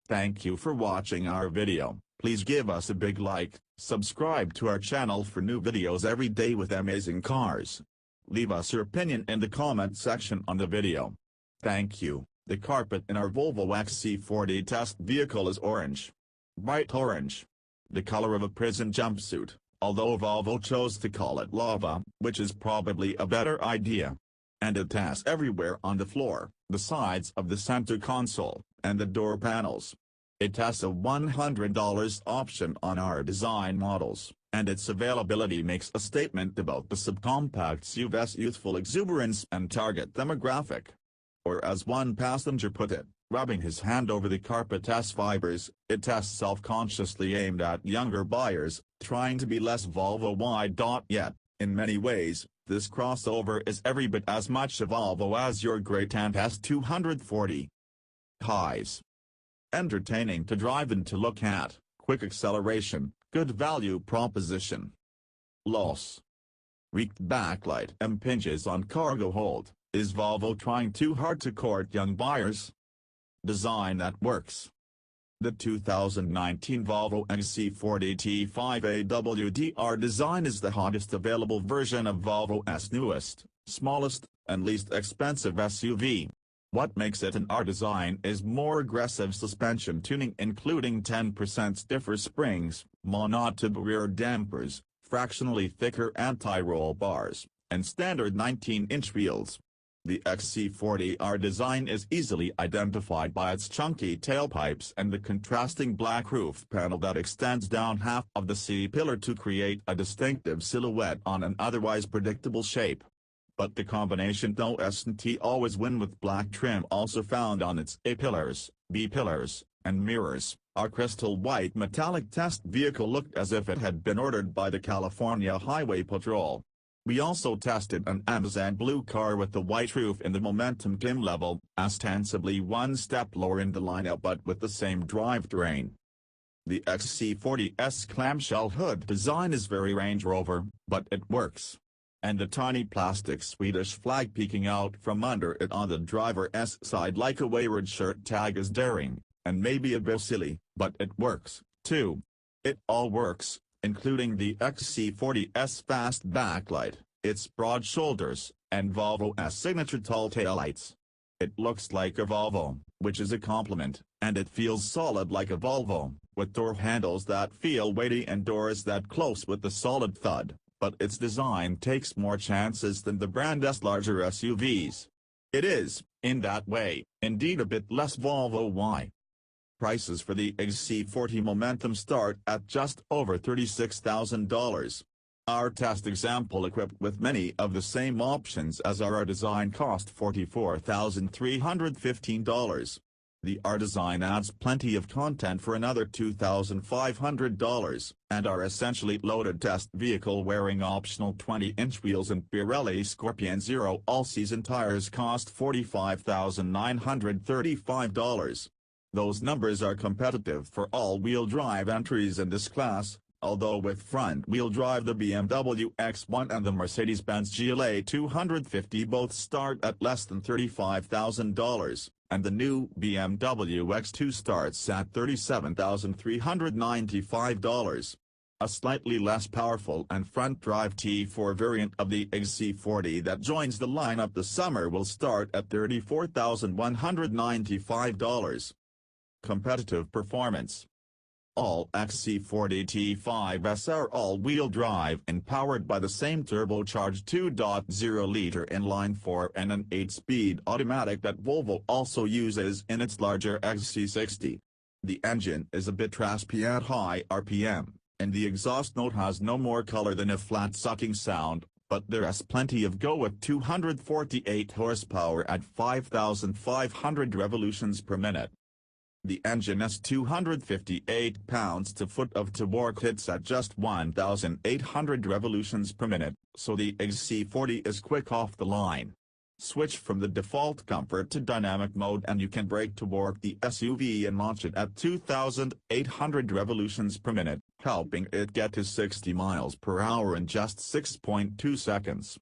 Thank you for watching our video. Please give us a big like, subscribe to our channel for new videos every day with amazing cars. Leave us your opinion in the comment section on the video. Thank you. The carpet in our Volvo XC40 test vehicle is orange. Bright orange. The color of a prison jumpsuit, although Volvo chose to call it lava, which is probably a better idea. And it tests everywhere on the floor, the sides of the center console, and the door panels. It has a $100 option on our design models, and its availability makes a statement about the subcompact SUV's youthful exuberance and target demographic. Or as one passenger put it, rubbing his hand over the carpet test fibers, it tests self-consciously aimed at younger buyers, trying to be less Volvo-y. Yet, in many ways, this crossover is every bit as much a Volvo as your great aunt S240. Highs. Entertaining to drive and to look at, quick acceleration, good value proposition. Loss. Wrecked backlight impinges on cargo hold. Is Volvo trying too hard to court young buyers? Design that works. The 2019 Volvo XC40 T5 AWD design is the hottest available version of Volvo's newest, smallest, and least expensive SUV. What makes it an R design is more aggressive suspension tuning, including 10% stiffer springs, monotube rear dampers, fractionally thicker anti-roll bars, and standard 19-inch wheels. The XC40 design is easily identified by its chunky tailpipes and the contrasting black roof panel that extends down half of the C-pillar to create a distinctive silhouette on an otherwise predictable shape. But the combination no S&T always win, with black trim also found on its A-pillars, B-pillars, and mirrors. Our crystal white metallic test vehicle looked as if it had been ordered by the California Highway Patrol. We also tested an Amazon blue car with the white roof in the Momentum trim level, ostensibly one step lower in the lineup but with the same drivetrain. The XC40's clamshell hood design is very Range Rover, but it works. And the tiny plastic Swedish flag peeking out from under it on the driver's side like a wayward shirt tag is daring, and maybe a bit silly, but it works, too. It all works, including the XC40's fast backlight, its broad shoulders, and Volvo's signature tall taillights. It looks like a Volvo, which is a compliment, and it feels solid like a Volvo, with door handles that feel weighty and doors that close with a solid thud, but its design takes more chances than the brand's larger SUVs. It is, in that way, indeed a bit less Volvo-y. Prices for the XC40 Momentum start at just over $36,000. Our test example, equipped with many of the same options as our design, cost $44,315. The R design adds plenty of content for another $2,500, and our essentially loaded test vehicle wearing optional 20-inch wheels and Pirelli Scorpion Zero all-season tires cost $45,935. Those numbers are competitive for all-wheel drive entries in this class, although with front-wheel drive the BMW X1 and the Mercedes-Benz GLA 250 both start at less than $35,000, and the new BMW X2 starts at $37,395. A slightly less powerful and front-drive T4 variant of the XC40 that joins the lineup this summer will start at $34,195. Competitive performance. All XC40 T5s are all-wheel drive and powered by the same turbocharged 2.0-liter inline-4 and an 8-speed automatic that Volvo also uses in its larger XC60. The engine is a bit raspy at high RPM, and the exhaust note has no more color than a flat sucking sound, but there's plenty of go with 248 horsepower at 5,500 revolutions per minute. The engine has 258 pounds-to-foot of torque, hits at just 1,800 revolutions per minute, so the XC40 is quick off the line. Switch from the default comfort to dynamic mode and you can brake to work the SUV and launch it at 2,800 revolutions per minute, helping it get to 60 miles per hour in just 6.2 seconds.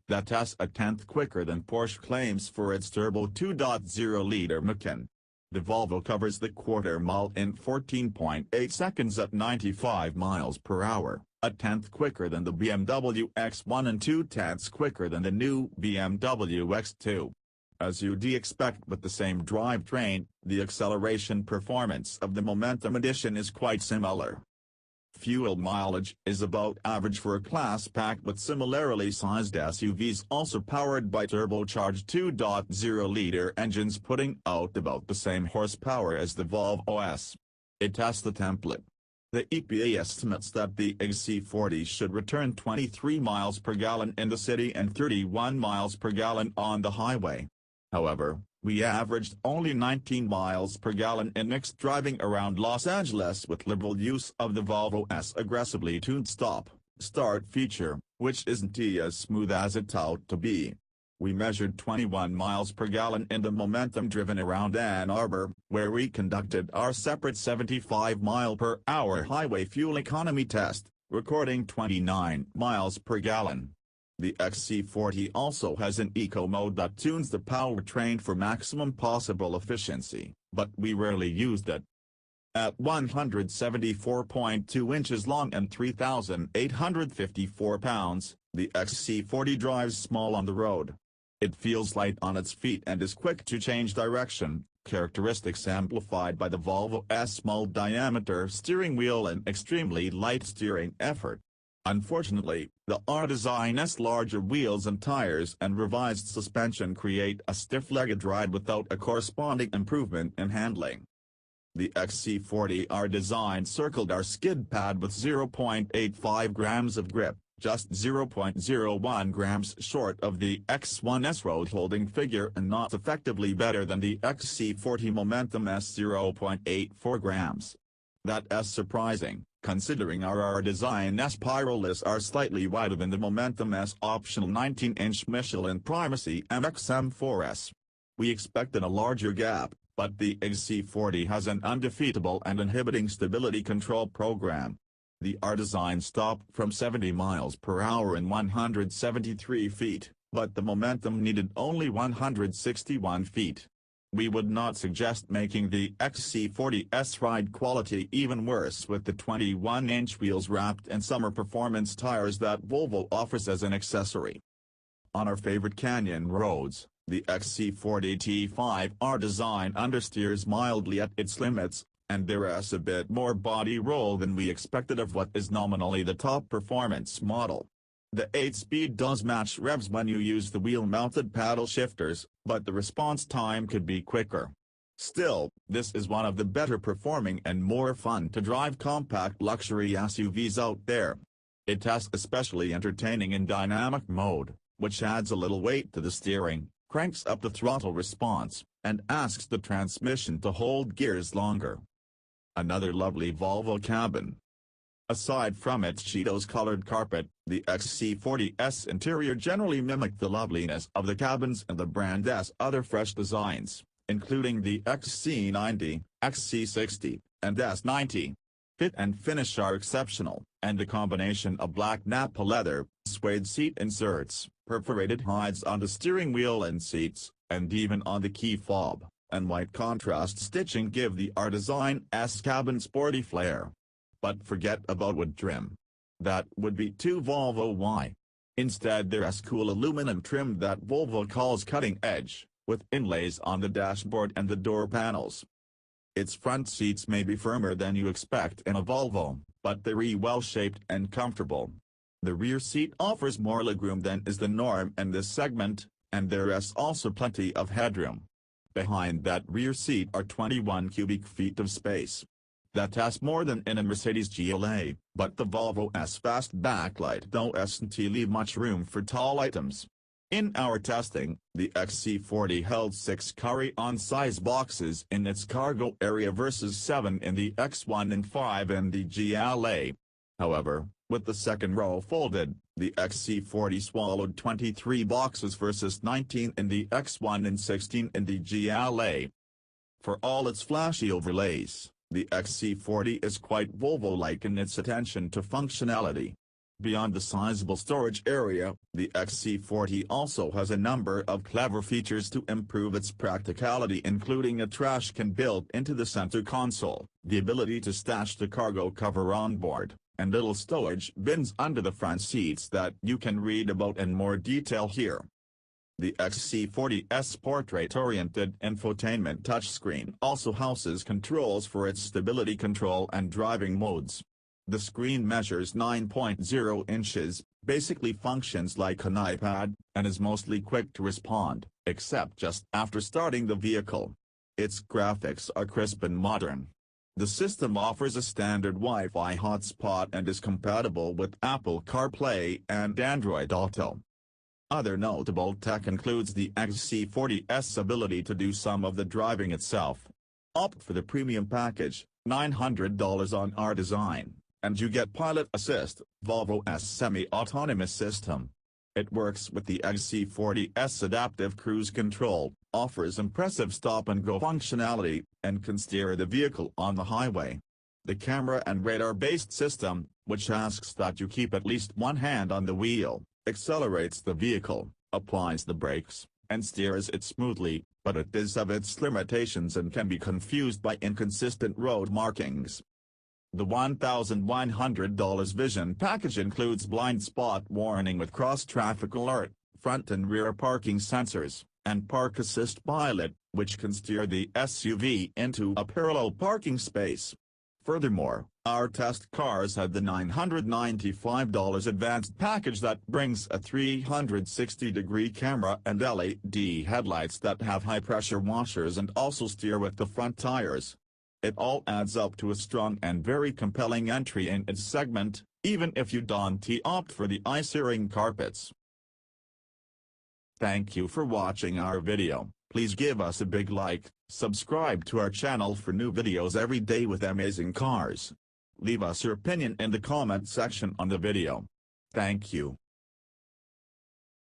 That's a tenth quicker than Porsche claims for its turbo 2.0-liter Macan. The Volvo covers the quarter mile in 14.8 seconds at 95 miles per hour, a tenth quicker than the BMW X1 and 2/10ths quicker than the new BMW X2. As you'd expect with the same drivetrain, the acceleration performance of the Momentum Edition is quite similar. Fuel mileage is about average for a class packed with similarly sized SUVs also powered by turbocharged 2.0-liter engines putting out about the same horsepower as the Volvo S. It tests the template. The EPA estimates that the XC40 should return 23 miles per gallon in the city and 31 miles per gallon on the highway. However, we averaged only 19 miles per gallon in mixed driving around Los Angeles with liberal use of the Volvo S aggressively tuned stop-start feature, which isn't as smooth as it's out to be. We measured 21 miles per gallon in the Momentum driven around Ann Arbor, where we conducted our separate 75-mile-per-hour highway fuel economy test, recording 29 miles per gallon. The XC40 also has an eco mode that tunes the powertrain for maximum possible efficiency, but we rarely used it. At 174.2 inches long and 3,854 pounds, the XC40 drives small on the road. It feels light on its feet and is quick to change direction, characteristics amplified by the Volvo S small-diameter steering wheel and extremely light steering effort. Unfortunately, the R-Design's larger wheels and tires and revised suspension create a stiff-legged ride without a corresponding improvement in handling. The XC40 R-Design circled our skid pad with 0.85 grams of grip, just 0.01 grams short of the X1's road-holding figure and not effectively better than the XC40 Momentum S 0.84 grams. That's surprising, considering our R-Design's spirals are slightly wider than the Momentum S optional 19-inch Michelin Primacy MX-M4S. We expected a larger gap, but the XC40 has an undefeatable and inhibiting stability control program. The R-Design stopped from 70 miles per hour in 173 feet, but the Momentum needed only 161 feet. We would not suggest making the XC40's ride quality even worse with the 21-inch wheels wrapped in summer performance tires that Volvo offers as an accessory. On our favorite canyon roads, the XC40 T5 R-Design understeers mildly at its limits, and there's a bit more body roll than we expected of what is nominally the top performance model. The 8-speed does match revs when you use the wheel-mounted paddle shifters, but the response time could be quicker. Still, this is one of the better performing and more fun to drive compact luxury SUVs out there. It tests especially entertaining in dynamic mode, which adds a little weight to the steering, cranks up the throttle response, and asks the transmission to hold gears longer. Another lovely Volvo cabin. Aside from its Cheetos-colored carpet, the XC40's interior generally mimicked the loveliness of the cabins and the brand's other fresh designs, including the XC90, XC60, and S90. Fit and finish are exceptional, and the combination of black Nappa leather, suede seat inserts, perforated hides on the steering wheel and seats, and even on the key fob, and white contrast stitching give the R-Design's cabin sporty flair. But forget about wood trim. That would be too Volvo-y. Instead there's cool aluminum trim that Volvo calls cutting edge, with inlays on the dashboard and the door panels. Its front seats may be firmer than you expect in a Volvo, but they're well-shaped and comfortable. The rear seat offers more legroom than is the norm in this segment, and there's also plenty of headroom. Behind that rear seat are 21 cubic feet of space. That's more than in a Mercedes GLA, but the Volvo's fast backlight doesn't leave much room for tall items. In our testing, the XC40 held 6 carry-on size boxes in its cargo area versus 7 in the X1 and 5 in the GLA. However, with the second row folded, the XC40 swallowed 23 boxes versus 19 in the X1 and 16 in the GLA. For all its flashy overlays, the XC40 is quite Volvo-like in its attention to functionality. Beyond the sizable storage area, the XC40 also has a number of clever features to improve its practicality, including a trash can built into the center console, the ability to stash the cargo cover on board, and little storage bins under the front seats that you can read about in more detail here. The XC40's portrait-oriented infotainment touchscreen also houses controls for its stability control and driving modes. The screen measures 9.0 inches, basically functions like an iPad, and is mostly quick to respond, except just after starting the vehicle. Its graphics are crisp and modern. The system offers a standard Wi-Fi hotspot and is compatible with Apple CarPlay and Android Auto. Other notable tech includes the XC40's ability to do some of the driving itself. Opt for the premium package, $900 on our design, and you get Pilot Assist, Volvo's semi-autonomous system. It works with the XC40's adaptive cruise control, offers impressive stop-and-go functionality, and can steer the vehicle on the highway. The camera and radar-based system, which asks that you keep at least one hand on the wheel, accelerates the vehicle, applies the brakes, and steers it smoothly, but it does have its limitations and can be confused by inconsistent road markings. The $1,100 vision package includes blind spot warning with cross-traffic alert, front and rear parking sensors, and Park Assist Pilot, which can steer the SUV into a parallel parking space. Furthermore, our test cars had the $995 advanced package that brings a 360-degree camera and LED headlights that have high-pressure washers and also steer with the front tires. It all adds up to a strong and very compelling entry in its segment, even if you don't opt for the eye-searing carpets. Thank you for watching our video. Please give us a big like, subscribe to our channel for new videos every day with amazing cars. Leave us your opinion in the comment section on the video. Thank you.